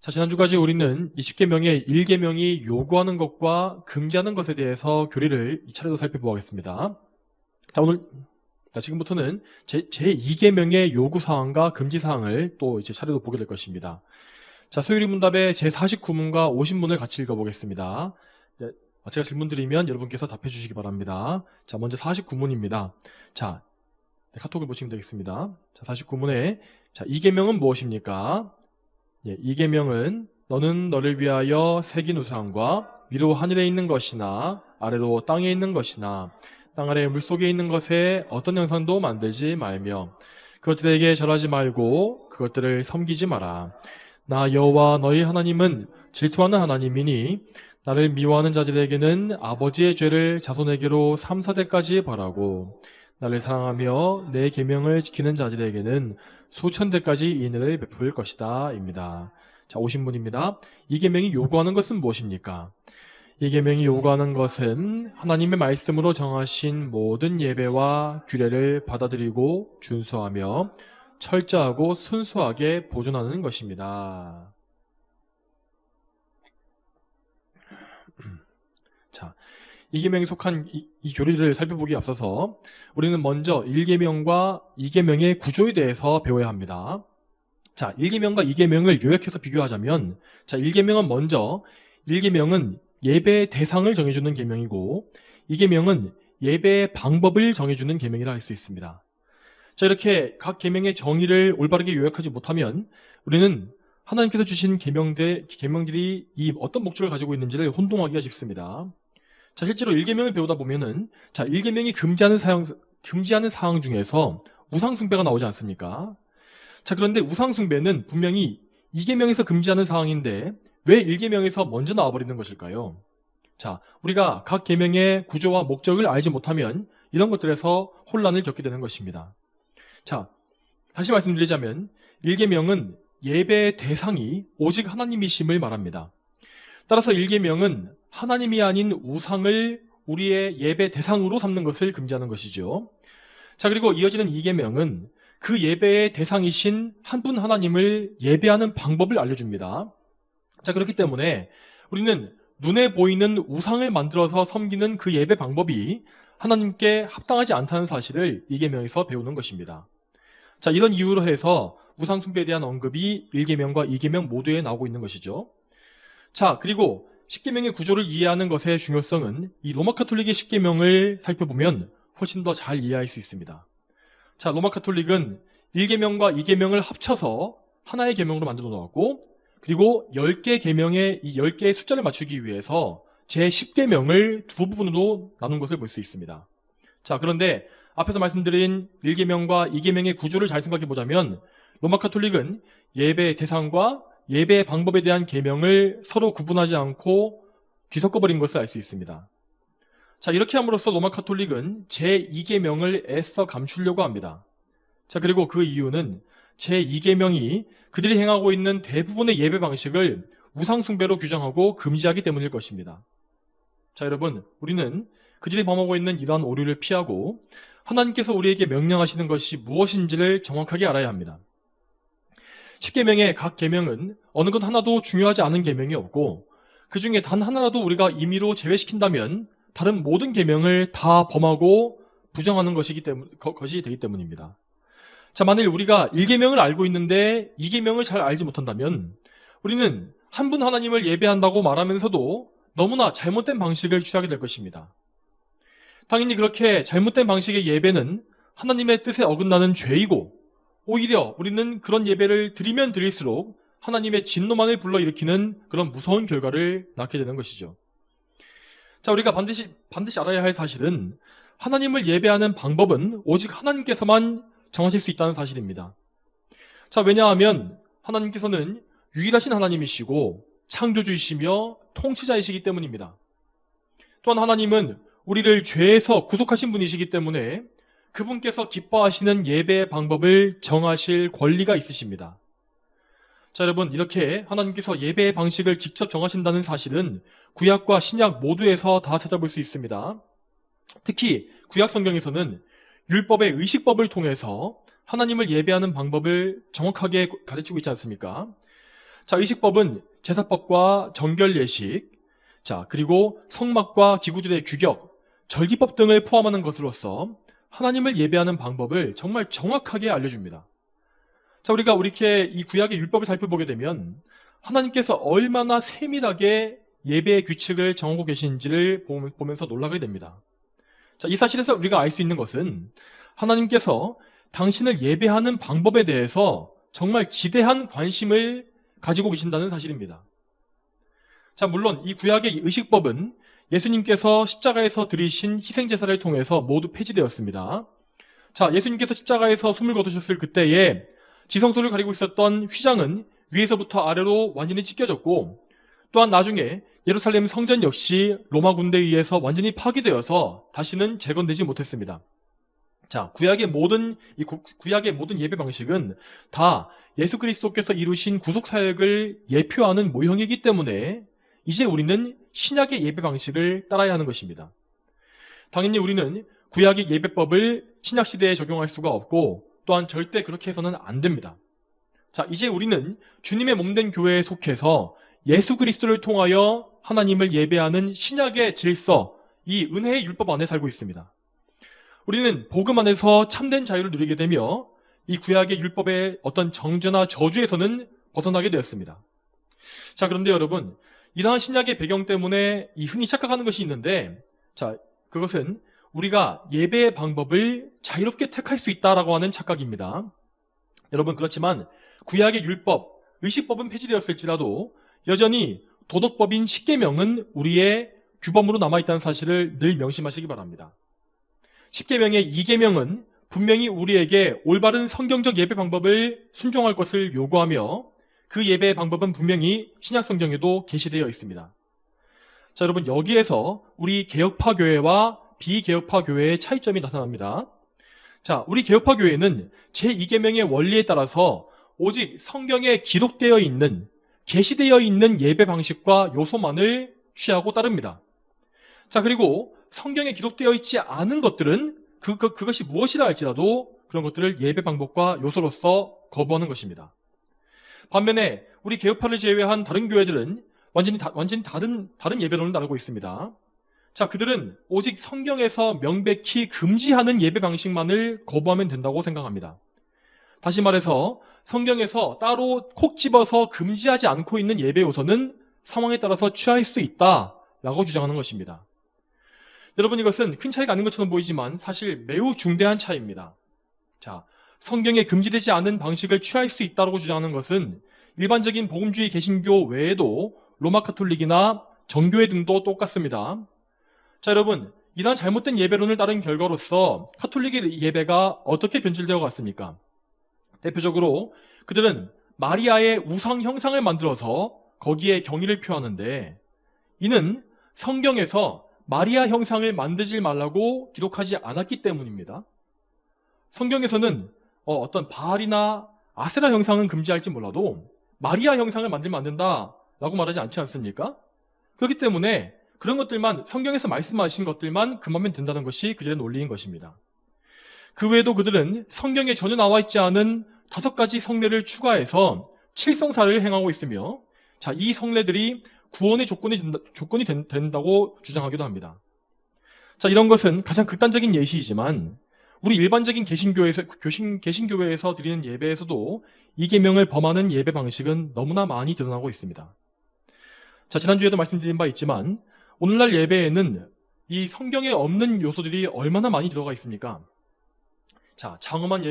자, 지난주까지 우리는 이 10계명의 1계명이 요구하는 것과 금지하는 것에 대해서 교리를 이 차례로 살펴보겠습니다. 자, 지금부터는 제2계명의 요구사항과 금지사항을 또 이제 차례로 보게 될 것입니다. 자, 소율이 문답의 제49문과 50문을 같이 읽어보겠습니다. 제가 질문 드리면 여러분께서 답해 주시기 바랍니다. 자, 먼저 49문입니다. 자, 카톡을 보시면 되겠습니다. 자, 49문에 자, 2계명은 무엇입니까? 이 계명은 너는 너를 위하여 새긴 우상과 위로 하늘에 있는 것이나 아래로 땅에 있는 것이나 땅 아래 물속에 있는 것에 어떤 형상도 만들지 말며 그것들에게 절하지 말고 그것들을 섬기지 마라. 나 여호와 너희 하나님은 질투하는 하나님이니 나를 미워하는 자들에게는 아버지의 죄를 자손에게로 3, 4대까지 벌하고 나를 사랑하며 내 계명을 지키는 자들에게는 수천 대까지 인을 베풀 것이다 입니다. 자, 50문입니다. 이 계명이 요구하는 것은 무엇입니까? 이 계명이 요구하는 것은 하나님의 말씀으로 정하신 모든 예배와 규례를 받아들이고 준수하며 철저하고 순수하게 보존하는 것입니다. 자, 이 계명에 속한 이 교리를 살펴보기에 앞서서 우리는 먼저 1계명과 2계명의 구조에 대해서 배워야 합니다. 자, 1계명과 2계명을 요약해서 비교하자면 자, 1계명은 예배의 대상을 정해주는 계명이고 2계명은 예배의 방법을 정해주는 계명이라 할 수 있습니다. 자, 이렇게 각 계명의 정의를 올바르게 요약하지 못하면 우리는 하나님께서 주신 계명들이 이 어떤 목적을 가지고 있는지를 혼동하기가 쉽습니다. 자, 실제로 1계명을 배우다 보면은 자, 1계명이 금지하는 사항 중에서 우상숭배가 나오지 않습니까? 자, 그런데 우상숭배는 분명히 2계명에서 금지하는 사항인데 왜 1계명에서 먼저 나와버리는 것일까요? 자, 우리가 각 계명의 구조와 목적을 알지 못하면 이런 것들에서 혼란을 겪게 되는 것입니다. 자, 다시 말씀드리자면 1계명은 예배의 대상이 오직 하나님이심을 말합니다. 따라서 1계명은 하나님이 아닌 우상을 우리의 예배 대상으로 삼는 것을 금지하는 것이죠. 자, 그리고 이어지는 2계명은 그 예배의 대상이신 한 분 하나님을 예배하는 방법을 알려줍니다. 자, 그렇기 때문에 우리는 눈에 보이는 우상을 만들어서 섬기는 그 예배 방법이 하나님께 합당하지 않다는 사실을 2계명에서 배우는 것입니다. 자, 이런 이유로 해서 우상 숭배에 대한 언급이 1계명과 2계명 모두에 나오고 있는 것이죠. 자, 그리고 10계명의 구조를 이해하는 것의 중요성은 이 로마 카톨릭의 10계명을 살펴보면 훨씬 더 잘 이해할 수 있습니다. 자, 로마 카톨릭은 1계명과 2계명을 합쳐서 하나의 계명으로 만들어 놓았고 그리고 10개 계명의 이 10개의 숫자를 맞추기 위해서 제10계명을 두 부분으로 나눈 것을 볼 수 있습니다. 자, 그런데 앞에서 말씀드린 1계명과 2계명의 구조를 잘 생각해 보자면 로마 카톨릭은 예배의 대상과 예배의 방법에 대한 계명을 서로 구분하지 않고 뒤섞어버린 것을 알 수 있습니다. 자, 이렇게 함으로써 로마 카톨릭은 제2계명을 애써 감추려고 합니다. 자, 그리고 그 이유는 제2계명이 그들이 행하고 있는 대부분의 예배 방식을 우상숭배로 규정하고 금지하기 때문일 것입니다. 자, 여러분, 우리는 그들이 범하고 있는 이러한 오류를 피하고 하나님께서 우리에게 명령하시는 것이 무엇인지를 정확하게 알아야 합니다. 10계명의 각 계명은 어느 것 하나도 중요하지 않은 계명이 없고 그 중에 단 하나라도 우리가 임의로 제외시킨다면 다른 모든 계명을 다 범하고 부정하는 것이 되기 때문입니다. 자, 만일 우리가 1계명을 알고 있는데 2계명을 잘 알지 못한다면 우리는 한 분 하나님을 예배한다고 말하면서도 너무나 잘못된 방식을 취하게 될 것입니다. 당연히 그렇게 잘못된 방식의 예배는 하나님의 뜻에 어긋나는 죄이고 오히려 우리는 그런 예배를 드리면 드릴수록 하나님의 진노만을 불러일으키는 그런 무서운 결과를 낳게 되는 것이죠. 자, 우리가 반드시 알아야 할 사실은 하나님을 예배하는 방법은 오직 하나님께서만 정하실 수 있다는 사실입니다. 자, 왜냐하면 하나님께서는 유일하신 하나님이시고 창조주이시며 통치자이시기 때문입니다. 또한 하나님은 우리를 죄에서 구속하신 분이시기 때문에 그분께서 기뻐하시는 예배의 방법을 정하실 권리가 있으십니다. 자, 여러분, 이렇게 하나님께서 예배의 방식을 직접 정하신다는 사실은 구약과 신약 모두에서 다 찾아볼 수 있습니다. 특히 구약 성경에서는 율법의 의식법을 통해서 하나님을 예배하는 방법을 정확하게 가르치고 있지 않습니까? 자, 의식법은 제사법과 정결 예식, 자, 그리고 성막과 기구들의 규격, 절기법 등을 포함하는 것으로서 하나님을 예배하는 방법을 정말 정확하게 알려줍니다. 자, 우리가 이렇게 이 구약의 율법을 살펴보게 되면 하나님께서 얼마나 세밀하게 예배의 규칙을 정하고 계신지를 보면서 놀라게 됩니다. 자, 이 사실에서 우리가 알 수 있는 것은 하나님께서 당신을 예배하는 방법에 대해서 정말 지대한 관심을 가지고 계신다는 사실입니다. 자, 물론 이 구약의 의식법은 예수님께서 십자가에서 드리신 희생제사를 통해서 모두 폐지되었습니다. 자, 예수님께서 십자가에서 숨을 거두셨을 그때에 지성소를 가리고 있었던 휘장은 위에서부터 아래로 완전히 찢겨졌고, 또한 나중에 예루살렘 성전 역시 로마 군대에 의해서 완전히 파괴되어서 다시는 재건되지 못했습니다. 자, 구약의 모든 예배 방식은 다 예수 그리스도께서 이루신 구속 사역을 예표하는 모형이기 때문에 이제 우리는 신약의 예배 방식을 따라야 하는 것입니다. 당연히 우리는 구약의 예배법을 신약 시대에 적용할 수가 없고 또한 절대 그렇게 해서는 안 됩니다. 자, 이제 우리는 주님의 몸된 교회에 속해서 예수 그리스도를 통하여 하나님을 예배하는 신약의 질서, 이 은혜의 율법 안에 살고 있습니다. 우리는 복음 안에서 참된 자유를 누리게 되며 이 구약의 율법의 어떤 정죄나 저주에서는 벗어나게 되었습니다. 자, 그런데 여러분, 이러한 신약의 배경 때문에 이 흔히 착각하는 것이 있는데, 자, 그것은 우리가 예배의 방법을 자유롭게 택할 수 있다라고 하는 착각입니다. 여러분, 그렇지만 구약의 율법, 의식법은 폐지되었을지라도 여전히 도덕법인 십계명은 우리의 규범으로 남아있다는 사실을 늘 명심하시기 바랍니다. 십계명의 2계명은 분명히 우리에게 올바른 성경적 예배 방법을 순종할 것을 요구하며 그 예배의 방법은 분명히 신약 성경에도 계시되어 있습니다. 자, 여러분, 여기에서 우리 개혁파 교회와 비개혁파 교회의 차이점이 나타납니다. 자, 우리 개혁파 교회는 제2계명의 원리에 따라서 오직 성경에 기록되어 있는, 계시되어 있는 예배 방식과 요소만을 취하고 따릅니다. 자, 그리고 성경에 기록되어 있지 않은 것들은 그것이 무엇이라 할지라도 그런 것들을 예배 방법과 요소로서 거부하는 것입니다. 반면에 우리 개혁파를 제외한 다른 교회들은 완전히 다른 예배론을 나누고 있습니다. 자, 그들은 오직 성경에서 명백히 금지하는 예배 방식만을 거부하면 된다고 생각합니다. 다시 말해서 성경에서 따로 콕 집어서 금지하지 않고 있는 예배 요소는 상황에 따라서 취할 수 있다라고 주장하는 것입니다. 여러분, 이것은 큰 차이가 아닌 것처럼 보이지만 사실 매우 중대한 차이입니다. 자, 성경에 금지되지 않은 방식을 취할 수 있다고 주장하는 것은 일반적인 복음주의 개신교 외에도 로마 카톨릭이나 정교회 등도 똑같습니다. 자, 여러분, 이러한 잘못된 예배론을 따른 결과로서 카톨릭의 예배가 어떻게 변질되어 갔습니까? 대표적으로 그들은 마리아의 우상 형상을 만들어서 거기에 경의를 표하는데, 이는 성경에서 마리아 형상을 만들지 말라고 기록하지 않았기 때문입니다. 성경에서는 어떤 바알이나 아세라 형상은 금지할지 몰라도 마리아 형상을 만들면 안 된다라고 말하지 않지 않습니까? 그렇기 때문에 그런 것들만, 성경에서 말씀하신 것들만 금하면 된다는 것이 그들의 논리인 것입니다. 그 외에도 그들은 성경에 전혀 나와 있지 않은 5가지 성례를 추가해서 칠성사를 행하고 있으며, 자, 이 성례들이 구원의 조건이 된다고 주장하기도 합니다. 자, 이런 것은 가장 극단적인 예시이지만 우리 일반적인 개신교회에서 드리는 예배에서도 이 계명을 범하는 예배 방식은 너무나 많이 드러나고 있습니다. 자, 지난주에도 말씀드린 바 있지만 오늘날 예배에는 이 성경에 없는 요소들이 얼마나 많이 들어가 있습니까? 자, 장엄한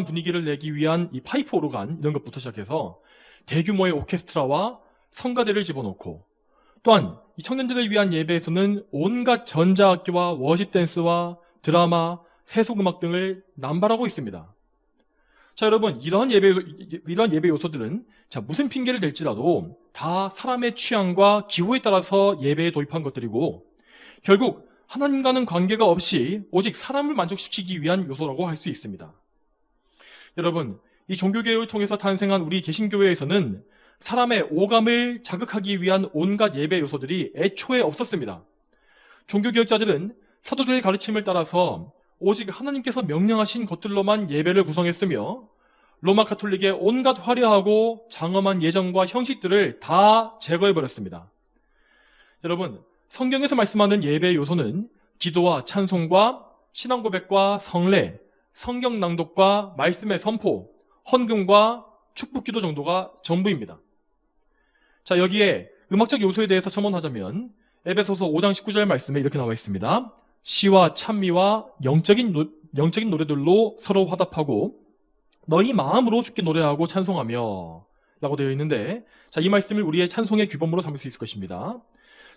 분위기를 내기 위한 이 파이프 오르간 이런 것부터 시작해서 대규모의 오케스트라와 성가대를 집어넣고, 또한 이 청년들을 위한 예배에서는 온갖 전자악기와 워십 댄스와 드라마, 세속음악 등을 남발하고 있습니다. 자, 여러분, 이런 예배 요소들은 자, 무슨 핑계를 댈지라도 다 사람의 취향과 기호에 따라서 예배에 도입한 것들이고 결국 하나님과는 관계가 없이 오직 사람을 만족시키기 위한 요소라고 할 수 있습니다. 여러분, 이 종교개혁을 통해서 탄생한 우리 개신교회에서는 사람의 오감을 자극하기 위한 온갖 예배 요소들이 애초에 없었습니다. 종교개혁자들은 사도들의 가르침을 따라서 오직 하나님께서 명령하신 것들로만 예배를 구성했으며 로마 가톨릭의 온갖 화려하고 장엄한 예정과 형식들을 다 제거해버렸습니다. 여러분, 성경에서 말씀하는 예배의 요소는 기도와 찬송과 신앙 고백과 성례, 성경 낭독과 말씀의 선포, 헌금과 축복 기도 정도가 전부입니다. 자, 여기에 음악적 요소에 대해서 첨언하자면 에베소서 5장 19절 말씀에 이렇게 나와 있습니다. 시와 찬미와 영적인 노래들로 서로 화답하고 너희 마음으로 주께 노래하고 찬송하며 라고 되어 있는데, 자, 이 말씀을 우리의 찬송의 규범으로 삼을 수 있을 것입니다.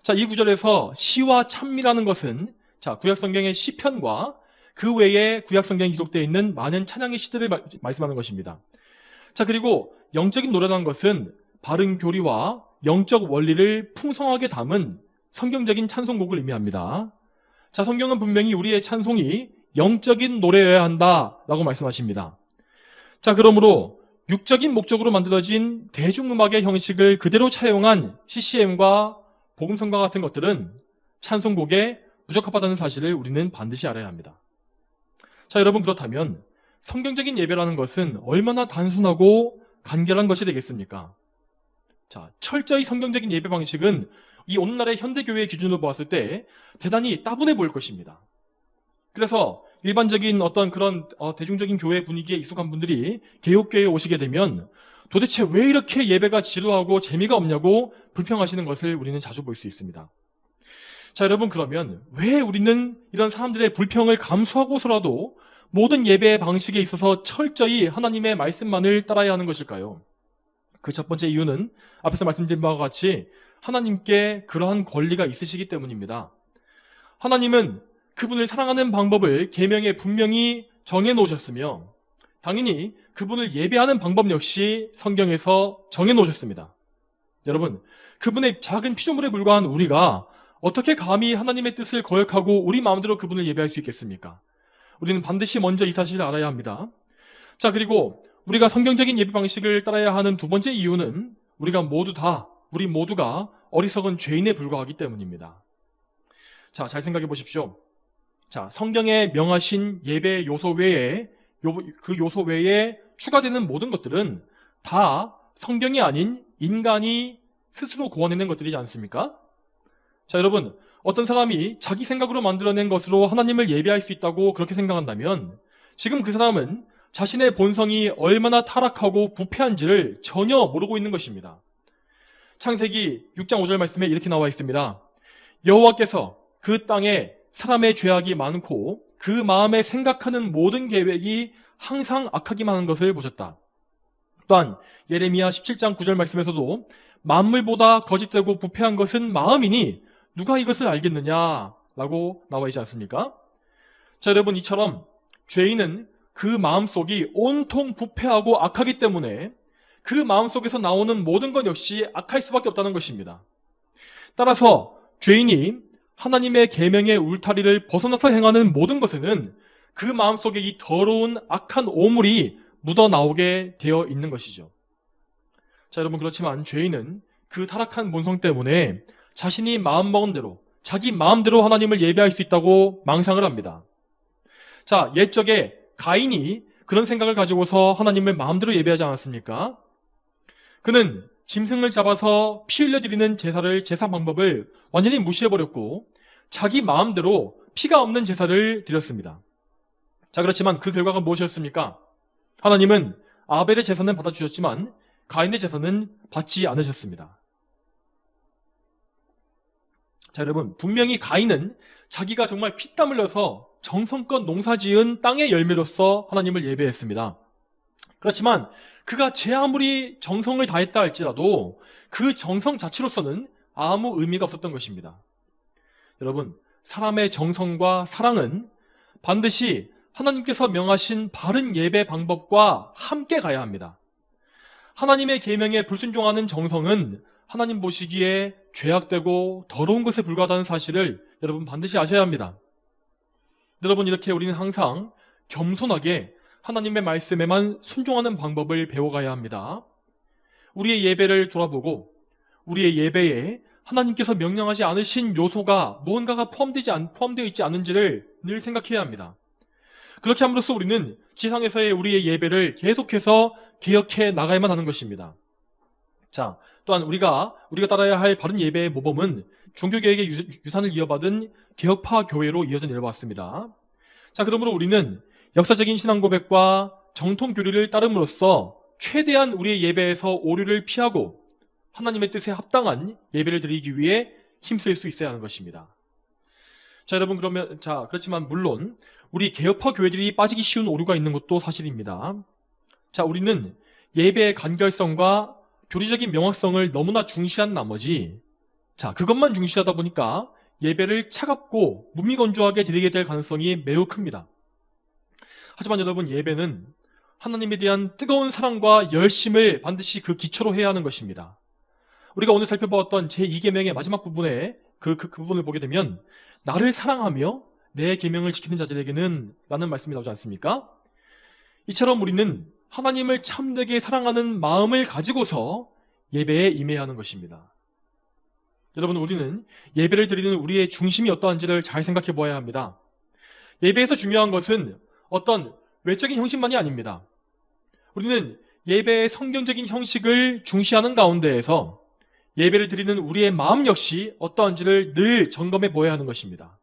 자, 이 구절에서 시와 찬미라는 것은 자, 구약 성경의 시편과 그 외에 구약 성경에 기록되어 있는 많은 찬양의 시들을 말씀하는 것입니다. 자, 그리고 영적인 노래라는 것은 바른 교리와 영적 원리를 풍성하게 담은 성경적인 찬송곡을 의미합니다. 자, 성경은 분명히 우리의 찬송이 영적인 노래여야 한다라고 말씀하십니다. 자, 그러므로 육적인 목적으로 만들어진 대중음악의 형식을 그대로 차용한 CCM과 복음성과 같은 것들은 찬송곡에 부적합하다는 사실을 우리는 반드시 알아야 합니다. 자, 여러분, 그렇다면 성경적인 예배라는 것은 얼마나 단순하고 간결한 것이 되겠습니까? 자, 철저히 성경적인 예배 방식은 이 오늘날의 현대교회의 기준으로 보았을 때 대단히 따분해 보일 것입니다. 그래서 일반적인 어떤 그런 대중적인 교회 분위기에 익숙한 분들이 개혁교회에 오시게 되면 도대체 왜 이렇게 예배가 지루하고 재미가 없냐고 불평하시는 것을 우리는 자주 볼 수 있습니다. 자, 여러분, 그러면 왜 우리는 이런 사람들의 불평을 감수하고서라도 모든 예배의 방식에 있어서 철저히 하나님의 말씀만을 따라야 하는 것일까요? 그 첫 번째 이유는 앞에서 말씀드린 바와 같이 하나님께 그러한 권리가 있으시기 때문입니다. 하나님은 그분을 사랑하는 방법을 계명에 분명히 정해놓으셨으며 당연히 그분을 예배하는 방법 역시 성경에서 정해놓으셨습니다. 여러분, 그분의 작은 피조물에 불과한 우리가 어떻게 감히 하나님의 뜻을 거역하고 우리 마음대로 그분을 예배할 수 있겠습니까? 우리는 반드시 먼저 이 사실을 알아야 합니다. 자, 그리고 우리가 성경적인 예배 방식을 따라야 하는 두 번째 이유는 우리 모두가 어리석은 죄인에 불과하기 때문입니다. 자, 잘 생각해 보십시오. 자, 성경에 명하신 예배 요소 외에 그 요소 외에 추가되는 모든 것들은 다 성경이 아닌 인간이 스스로 구원해낸 것들이지 않습니까? 자, 여러분, 어떤 사람이 자기 생각으로 만들어낸 것으로 하나님을 예배할 수 있다고 그렇게 생각한다면 지금 그 사람은 자신의 본성이 얼마나 타락하고 부패한지를 전혀 모르고 있는 것입니다. 창세기 6장 5절 말씀에 이렇게 나와 있습니다. 여호와께서 그 땅에 사람의 죄악이 많고 그 마음에 생각하는 모든 계획이 항상 악하기만 하는 것을 보셨다. 또한 예레미야 17장 9절 말씀에서도 만물보다 거짓되고 부패한 것은 마음이니 누가 이것을 알겠느냐라고 나와 있지 않습니까? 자, 여러분, 이처럼 죄인은 그 마음속이 온통 부패하고 악하기 때문에 그 마음속에서 나오는 모든 것 역시 악할 수밖에 없다는 것입니다. 따라서 죄인이 하나님의 계명의 울타리를 벗어나서 행하는 모든 것에는 그 마음속에 이 더러운 악한 오물이 묻어나오게 되어 있는 것이죠. 자, 여러분, 그렇지만 죄인은 그 타락한 본성 때문에 자신이 마음먹은 대로 자기 마음대로 하나님을 예배할 수 있다고 망상을 합니다. 자, 옛적에 가인이 그런 생각을 가지고서 하나님을 마음대로 예배하지 않았습니까? 그는 짐승을 잡아서 피 흘려드리는 제사 방법을 완전히 무시해버렸고 자기 마음대로 피가 없는 제사를 드렸습니다. 자, 그렇지만 그 결과가 무엇이었습니까? 하나님은 아벨의 제사는 받아주셨지만 가인의 제사는 받지 않으셨습니다. 자, 여러분, 분명히 가인은 자기가 정말 피땀 흘려서 정성껏 농사지은 땅의 열매로서 하나님을 예배했습니다. 그렇지만 그가 제 아무리 정성을 다했다 할지라도 그 정성 자체로서는 아무 의미가 없었던 것입니다. 여러분, 사람의 정성과 사랑은 반드시 하나님께서 명하신 바른 예배 방법과 함께 가야 합니다. 하나님의 계명에 불순종하는 정성은 하나님 보시기에 죄악되고 더러운 것에 불과하다는 사실을 여러분 반드시 아셔야 합니다. 여러분, 이렇게 우리는 항상 겸손하게 하나님의 말씀에만 순종하는 방법을 배워가야 합니다. 우리의 예배를 돌아보고 우리의 예배에 하나님께서 명령하지 않으신 요소가 무언가가 포함되어 있지 않은지를 늘 생각해야 합니다. 그렇게 함으로써 우리는 지상에서의 우리의 예배를 계속해서 개혁해 나가야만 하는 것입니다. 자, 또한 우리가 따라야 할 바른 예배의 모범은 종교개혁의 유산을 이어받은 개혁파 교회로 이어져 내려왔습니다. 자, 그러므로 우리는 역사적인 신앙 고백과 정통 교리를 따름으로써 최대한 우리의 예배에서 오류를 피하고 하나님의 뜻에 합당한 예배를 드리기 위해 힘쓸 수 있어야 하는 것입니다. 자, 여러분, 그렇지만 물론 우리 개혁파 교회들이 빠지기 쉬운 오류가 있는 것도 사실입니다. 자, 우리는 예배의 간결성과 교리적인 명확성을 너무나 중시한 나머지, 그것만 중시하다 보니까 예배를 차갑고 무미건조하게 드리게 될 가능성이 매우 큽니다. 하지만 여러분, 예배는 하나님에 대한 뜨거운 사랑과 열심을 반드시 그 기초로 해야 하는 것입니다. 우리가 오늘 살펴보았던 제2계명의 마지막 부분에 그 부분을 보게 되면 나를 사랑하며 내 계명을 지키는 자들에게는 라는 말씀이 나오지 않습니까? 이처럼 우리는 하나님을 참되게 사랑하는 마음을 가지고서 예배에 임해야 하는 것입니다. 여러분, 우리는 예배를 드리는 우리의 중심이 어떠한지를 잘 생각해 보아야 합니다. 예배에서 중요한 것은 어떤 외적인 형식만이 아닙니다. 우리는 예배의 성경적인 형식을 중시하는 가운데에서 예배를 드리는 우리의 마음 역시 어떠한지를 늘 점검해 보아야 하는 것입니다.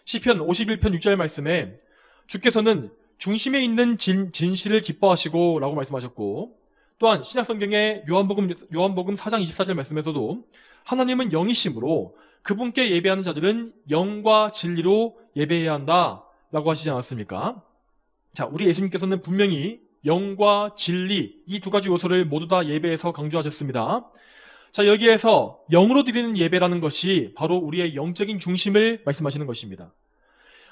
시편 51편 6절 말씀에 주께서는 중심에 있는 진실을 기뻐하시고 라고 말씀하셨고, 또한 신약성경의 요한복음 4장 24절 말씀에서도 하나님은 영이심으로 그분께 예배하는 자들은 영과 진리로 예배해야 한다 라고 하시지 않았습니까? 자, 우리 예수님께서는 분명히 영과 진리 이 두 가지 요소를 모두 다 예배에서 강조하셨습니다. 자, 여기에서 영으로 드리는 예배라는 것이 바로 우리의 영적인 중심을 말씀하시는 것입니다.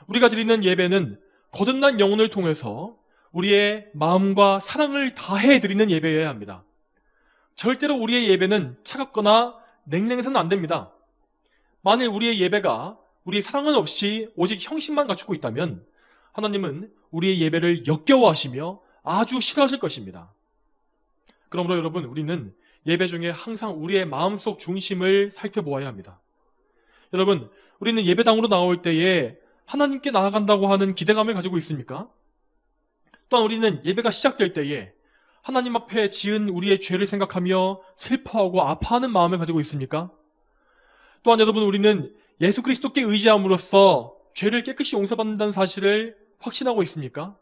우리가 드리는 예배는 거듭난 영혼을 통해서 우리의 마음과 사랑을 다해 드리는 예배여야 합니다. 절대로 우리의 예배는 차갑거나 냉랭해서는 안 됩니다. 만일 우리의 예배가 우리의 사랑은 없이 오직 형식만 갖추고 있다면 하나님은 우리의 예배를 역겨워하시며 아주 싫어하실 것입니다. 그러므로 여러분, 우리는 예배 중에 항상 우리의 마음속 중심을 살펴보아야 합니다. 여러분, 우리는 예배당으로 나올 때에 하나님께 나아간다고 하는 기대감을 가지고 있습니까? 또한 우리는 예배가 시작될 때에 하나님 앞에 지은 우리의 죄를 생각하며 슬퍼하고 아파하는 마음을 가지고 있습니까? 또한 여러분, 우리는 예수 그리스도께 의지함으로써 죄를 깨끗이 용서받는다는 사실을 확신하고 있습니까?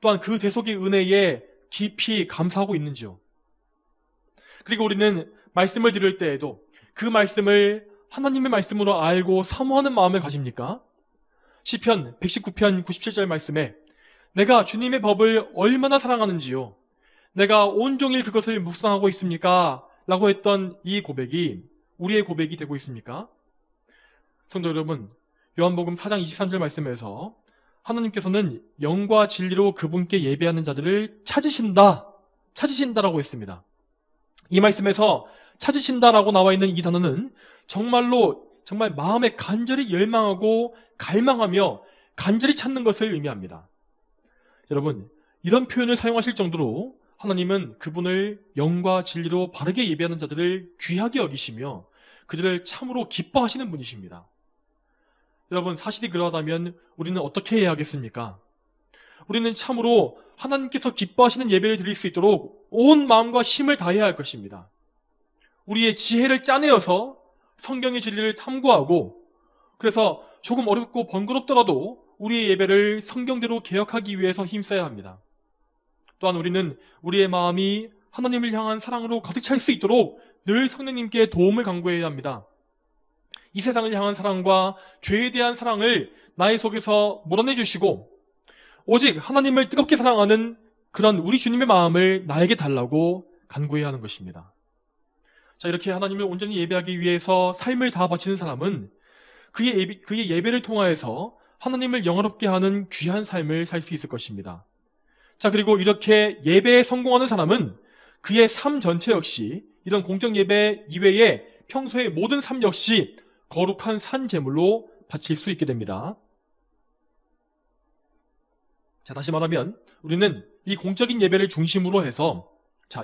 또한 그 대속의 은혜에 깊이 감사하고 있는지요? 그리고 우리는 말씀을 들을 때에도 그 말씀을 하나님의 말씀으로 알고 사모하는 마음을 가집니까? 시편 119편 97절 말씀에 내가 주님의 법을 얼마나 사랑하는지요, 내가 온종일 그것을 묵상하고 있습니까? 라고 했던 이 고백이 우리의 고백이 되고 있습니까? 성도 여러분, 요한복음 4장 23절 말씀에서 하나님께서는 영과 진리로 그분께 예배하는 자들을 찾으신다라고 했습니다. 이 말씀에서 찾으신다라고 나와 있는 이 단어는 정말 마음에 간절히 열망하고 갈망하며 간절히 찾는 것을 의미합니다. 여러분, 이런 표현을 사용하실 정도로 하나님은 그분을 영과 진리로 바르게 예배하는 자들을 귀하게 여기시며 그들을 참으로 기뻐하시는 분이십니다. 여러분, 사실이 그러하다면 우리는 어떻게 해야 하겠습니까? 우리는 참으로 하나님께서 기뻐하시는 예배를 드릴 수 있도록 온 마음과 힘을 다해야 할 것입니다. 우리의 지혜를 짜내어서 성경의 진리를 탐구하고, 그래서 조금 어렵고 번거롭더라도 우리의 예배를 성경대로 개혁하기 위해서 힘써야 합니다. 또한 우리는 우리의 마음이 하나님을 향한 사랑으로 가득 찰 수 있도록 늘 성령님께 도움을 간구해야 합니다. 이 세상을 향한 사랑과 죄에 대한 사랑을 나의 속에서 몰아내 주시고 오직 하나님을 뜨겁게 사랑하는 그런 우리 주님의 마음을 나에게 달라고 간구해야 하는 것입니다. 자, 이렇게 하나님을 온전히 예배하기 위해서 삶을 다 바치는 사람은 그의 예배를 통하여서 하나님을 영화롭게 하는 귀한 삶을 살 수 있을 것입니다. 자, 그리고 이렇게 예배에 성공하는 사람은 그의 삶 전체 역시 이런 공적 예배 이외에 평소의 모든 삶 역시 거룩한 산 제물로 바칠 수 있게 됩니다. 자, 다시 말하면 우리는 이 공적인 예배를 중심으로 해서,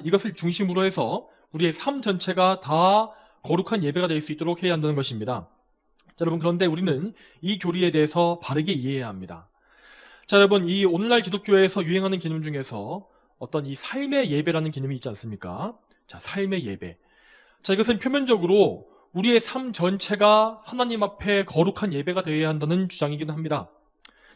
이것을 중심으로 해서 우리의 삶 전체가 다 거룩한 예배가 될 수 있도록 해야 한다는 것입니다. 자, 여러분, 그런데 우리는 이 교리에 대해서 바르게 이해해야 합니다. 자, 여러분, 이 오늘날 기독교에서 유행하는 개념 중에서 어떤 이 삶의 예배라는 개념이 있지 않습니까? 자, 삶의 예배. 자, 이것은 표면적으로 우리의 삶 전체가 하나님 앞에 거룩한 예배가 되어야 한다는 주장이기도 합니다.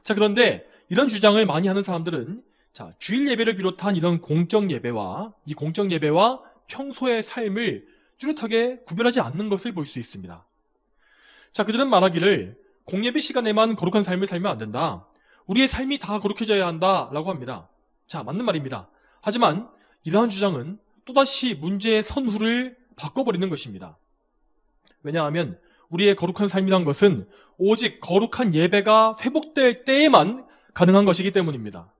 자, 그런데 이런 주장을 많이 하는 사람들은 자, 주일 예배를 비롯한 이런 공적 예배와 이 공적 예배와 평소의 삶을 뚜렷하게 구별하지 않는 것을 볼 수 있습니다. 자, 그들은 말하기를 공예배 시간에만 거룩한 삶을 살면 안 된다. 우리의 삶이 다 거룩해져야 한다라고 합니다. 자, 맞는 말입니다. 하지만 이러한 주장은 또다시 문제의 선후를 바꿔버리는 것입니다. 왜냐하면 우리의 거룩한 삶이란 것은 오직 거룩한 예배가 회복될 때에만 가능한 것이기 때문입니다.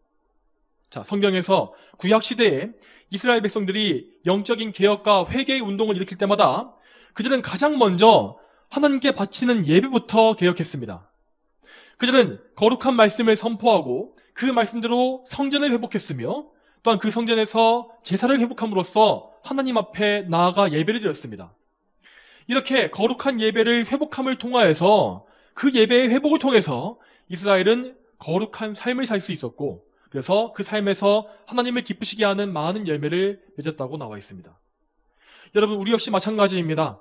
자, 성경에서 구약 시대에 이스라엘 백성들이 영적인 개혁과 회개의 운동을 일으킬 때마다 그들은 가장 먼저 하나님께 바치는 예배부터 개혁했습니다. 그들은 거룩한 말씀을 선포하고 그 말씀대로 성전을 회복했으며 또한 그 성전에서 제사를 회복함으로써 하나님 앞에 나아가 예배를 드렸습니다. 이렇게 거룩한 예배를 회복함을 통하여서 그 예배의 회복을 통해서 이스라엘은 거룩한 삶을 살 수 있었고 그래서 그 삶에서 하나님을 기쁘시게 하는 많은 열매를 맺었다고 나와 있습니다. 여러분, 우리 역시 마찬가지입니다.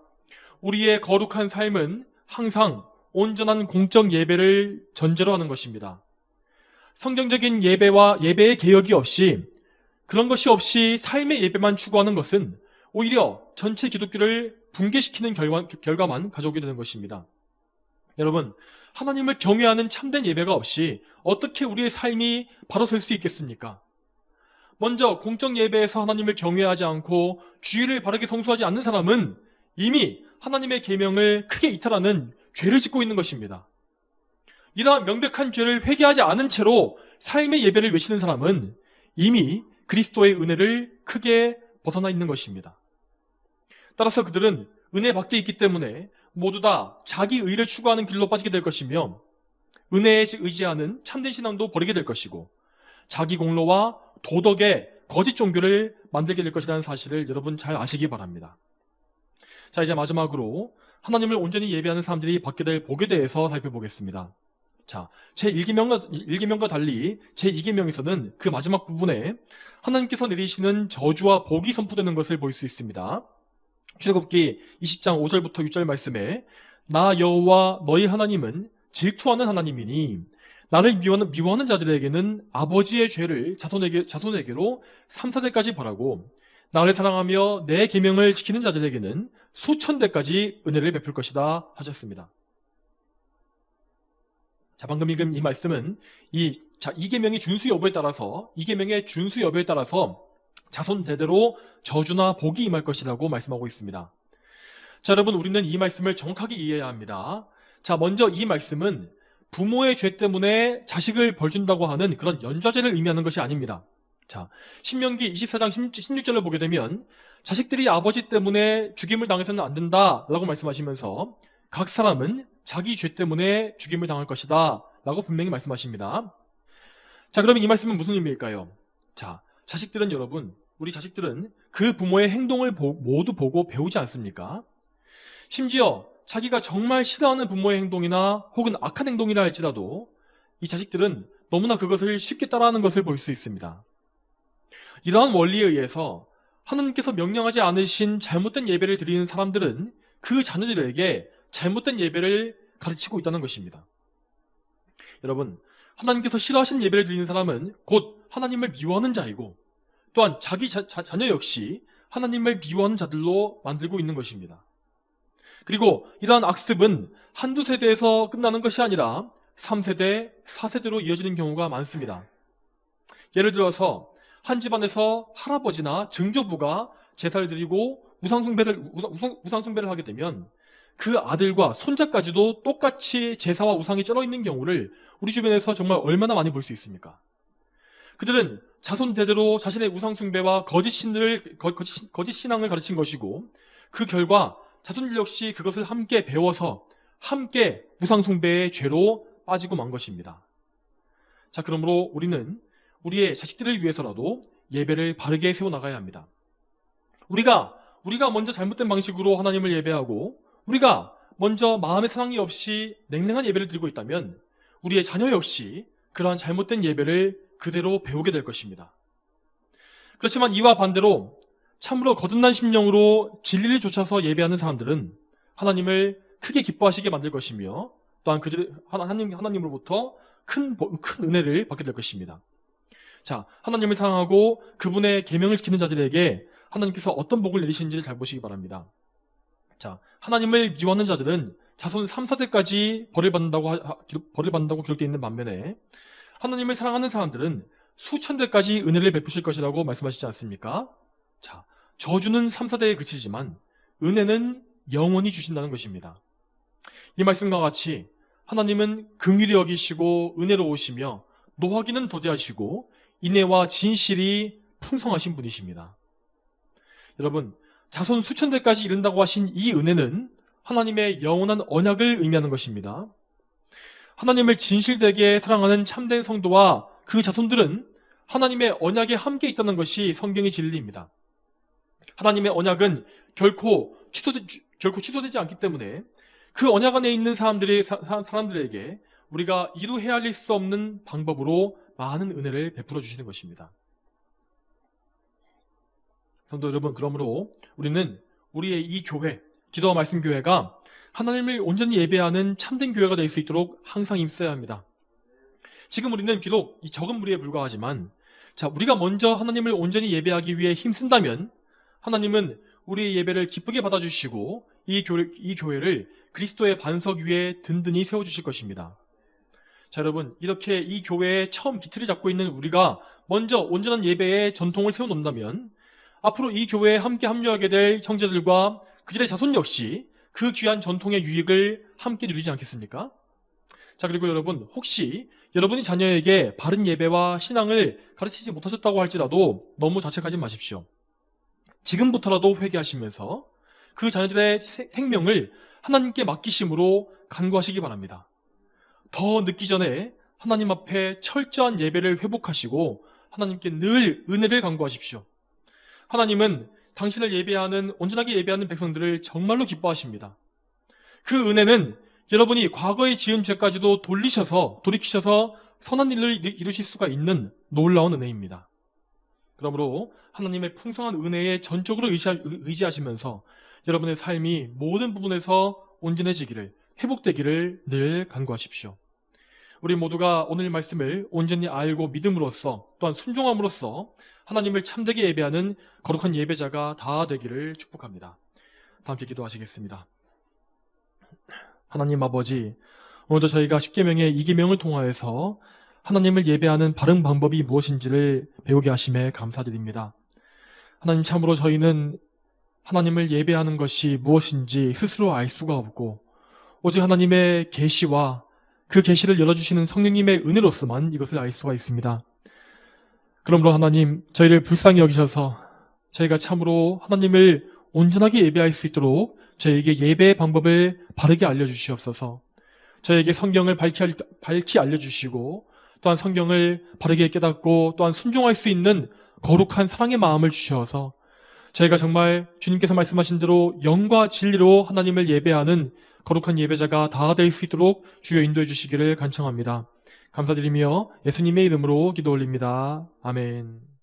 우리의 거룩한 삶은 항상 온전한 공적 예배를 전제로 하는 것입니다. 성경적인 예배와 예배의 개혁이 없이 그런 것이 없이 삶의 예배만 추구하는 것은 오히려 전체 기독교를 붕괴시키는 결과만 가져오게 되는 것입니다. 여러분, 하나님을 경외하는 참된 예배가 없이 어떻게 우리의 삶이 바로 설 수 있겠습니까? 먼저 공적 예배에서 하나님을 경외하지 않고 주일을 바르게 성수하지 않는 사람은 이미 하나님의 계명을 크게 이탈하는 죄를 짓고 있는 것입니다. 이러한 명백한 죄를 회개하지 않은 채로 삶의 예배를 외치는 사람은 이미 그리스도의 은혜를 크게 벗어나 있는 것입니다. 따라서 그들은 은혜 밖에 있기 때문에 모두 다 자기 의를 추구하는 길로 빠지게 될 것이며 은혜에 의지하는 참된 신앙도 버리게 될 것이고 자기 공로와 도덕의 거짓 종교를 만들게 될 것이라는 사실을 여러분 잘 아시기 바랍니다. 자, 이제 마지막으로 하나님을 온전히 예배하는 사람들이 받게 될 복에 대해서 살펴보겠습니다. 자, 제1계명과 달리 제2계명에서는 그 마지막 부분에 하나님께서 내리시는 저주와 복이 선포되는 것을 볼 수 있습니다. 출애굽기 20장 5절부터 6절 말씀에 나 여호와 너희 하나님은 질투하는 하나님이니 나를 미워하는 자들에게는 아버지의 죄를 자손에게로 3, 4대까지 벌하고 나를 사랑하며 내 계명을 지키는 자들에게는 수천 대까지 은혜를 베풀 것이다 하셨습니다. 자, 방금 읽은 이 말씀은 이 계명의 준수 여부에 따라서 자손 대대로 저주나 복이 임할 것이라고 말씀하고 있습니다. 자, 여러분, 우리는 이 말씀을 정확하게 이해해야 합니다. 자, 먼저 이 말씀은 부모의 죄 때문에 자식을 벌준다고 하는 그런 연좌제를 의미하는 것이 아닙니다. 자, 신명기 24장 16절을 보게 되면 자식들이 아버지 때문에 죽임을 당해서는 안 된다라고 말씀하시면서 각 사람은 자기 죄 때문에 죽임을 당할 것이다 라고 분명히 말씀하십니다. 자, 그러면 이 말씀은 무슨 의미일까요? 자, 우리 자식들은 그 부모의 행동을 모두 보고 배우지 않습니까? 심지어 자기가 정말 싫어하는 부모의 행동이나 혹은 악한 행동이라 할지라도 이 자식들은 너무나 그것을 쉽게 따라하는 것을 볼 수 있습니다. 이러한 원리에 의해서 하나님께서 명령하지 않으신 잘못된 예배를 드리는 사람들은 그 자녀들에게 잘못된 예배를 가르치고 있다는 것입니다. 여러분, 하나님께서 싫어하시는 예배를 드리는 사람은 곧 하나님을 미워하는 자이고 또한 자기 자녀 역시 하나님을 미워하는 자들로 만들고 있는 것입니다. 그리고 이러한 악습은 한두 세대에서 끝나는 것이 아니라 3세대, 4세대로 이어지는 경우가 많습니다. 예를 들어서 한 집안에서 할아버지나 증조부가 제사를 드리고 우상숭배를 하게 되면 그 아들과 손자까지도 똑같이 제사와 우상이 쩔어 있는 경우를 우리 주변에서 정말 얼마나 많이 볼 수 있습니까? 그들은 자손 대대로 자신의 우상숭배와 거짓 신앙을 가르친 것이고 그 결과 자손들 역시 그것을 함께 배워서 함께 우상숭배의 죄로 빠지고 만 것입니다. 자, 그러므로 우리는 우리의 자식들을 위해서라도 예배를 바르게 세워나가야 합니다. 우리가 먼저 잘못된 방식으로 하나님을 예배하고 우리가 먼저 마음의 사랑이 없이 냉랭한 예배를 드리고 있다면 우리의 자녀 역시 그러한 잘못된 예배를 그대로 배우게 될 것입니다. 그렇지만 이와 반대로 참으로 거듭난 심령으로 진리를 쫓아서 예배하는 사람들은 하나님을 크게 기뻐하시게 만들 것이며 또한 하나님으로부터 큰 은혜를 받게 될 것입니다. 자, 하나님을 사랑하고 그분의 계명을 지키는 자들에게 하나님께서 어떤 복을 내리시는지를 잘 보시기 바랍니다. 자, 하나님을 미워하는 자들은 자손 3, 4대까지 벌을 받는다고 기록되어 있는 반면에 하나님을 사랑하는 사람들은 수천 대까지 은혜를 베푸실 것이라고 말씀하시지 않습니까? 자, 저주는 3, 4대에 그치지만 은혜는 영원히 주신다는 것입니다. 이 말씀과 같이 하나님은 긍휼히 여기시고 은혜로우시며 노하기는 더디하시고 인애와 진실이 풍성하신 분이십니다. 여러분, 자손 수천 대까지 이른다고 하신 이 은혜는 하나님의 영원한 언약을 의미하는 것입니다. 하나님을 진실되게 사랑하는 참된 성도와 그 자손들은 하나님의 언약에 함께 있다는 것이 성경의 진리입니다. 하나님의 언약은 결코 취소되지 않기 때문에 그 언약 안에 있는 사람들에게 우리가 이루 헤아릴 수 없는 방법으로 많은 은혜를 베풀어 주시는 것입니다. 성도 여러분, 그러므로 우리는 우리의 이 교회, 기도와 말씀 교회가 하나님을 온전히 예배하는 참된 교회가 될 수 있도록 항상 힘써야 합니다. 지금 우리는 비록 이 적은 무리에 불과하지만, 자, 우리가 먼저 하나님을 온전히 예배하기 위해 힘쓴다면 하나님은 우리의 예배를 기쁘게 받아주시고 이 교회를 그리스도의 반석 위에 든든히 세워주실 것입니다. 자, 여러분, 이렇게 이 교회의 처음 기틀을 잡고 있는 우리가 먼저 온전한 예배의 전통을 세워놓는다면 앞으로 이 교회에 함께 합류하게 될 형제들과 그들의 자손 역시 그 귀한 전통의 유익을 함께 누리지 않겠습니까? 자, 그리고 여러분, 혹시 여러분이 자녀에게 바른 예배와 신앙을 가르치지 못하셨다고 할지라도 너무 자책하지 마십시오. 지금부터라도 회개하시면서 그 자녀들의 생명을 하나님께 맡기심으로 간구하시기 바랍니다. 더 늦기 전에 하나님 앞에 철저한 예배를 회복하시고 하나님께 늘 은혜를 간구하십시오. 하나님은 당신을 온전하게 예배하는 백성들을 정말로 기뻐하십니다. 그 은혜는 여러분이 과거에 지은 죄까지도 돌이키셔서 선한 일을 이루실 수가 있는 놀라운 은혜입니다. 그러므로 하나님의 풍성한 은혜에 전적으로 의지하시면서 여러분의 삶이 모든 부분에서 온전해지기를, 회복되기를 늘 간구하십시오. 우리 모두가 오늘 말씀을 온전히 알고 믿음으로써 또한 순종함으로써 하나님을 참되게 예배하는 거룩한 예배자가 다 되기를 축복합니다. 다 함께 기도하시겠습니다. 하나님 아버지, 오늘도 저희가 10계명의 2계명을 통하여서 하나님을 예배하는 바른 방법이 무엇인지를 배우게 하심에 감사드립니다. 하나님, 참으로 저희는 하나님을 예배하는 것이 무엇인지 스스로 알 수가 없고 오직 하나님의 계시와 그 계시를 열어주시는 성령님의 은혜로서만 이것을 알 수가 있습니다. 그러므로 하나님, 저희를 불쌍히 여기셔서 저희가 참으로 하나님을 온전하게 예배할 수 있도록 저희에게 예배의 방법을 바르게 알려주시옵소서. 저희에게 성경을 밝히 알려주시고 또한 성경을 바르게 깨닫고 또한 순종할 수 있는 거룩한 사랑의 마음을 주셔서 저희가 정말 주님께서 말씀하신 대로 영과 진리로 하나님을 예배하는 거룩한 예배자가 다 될 수 있도록 주여 인도해 주시기를 간청합니다. 감사드리며 예수님의 이름으로 기도 올립니다. 아멘.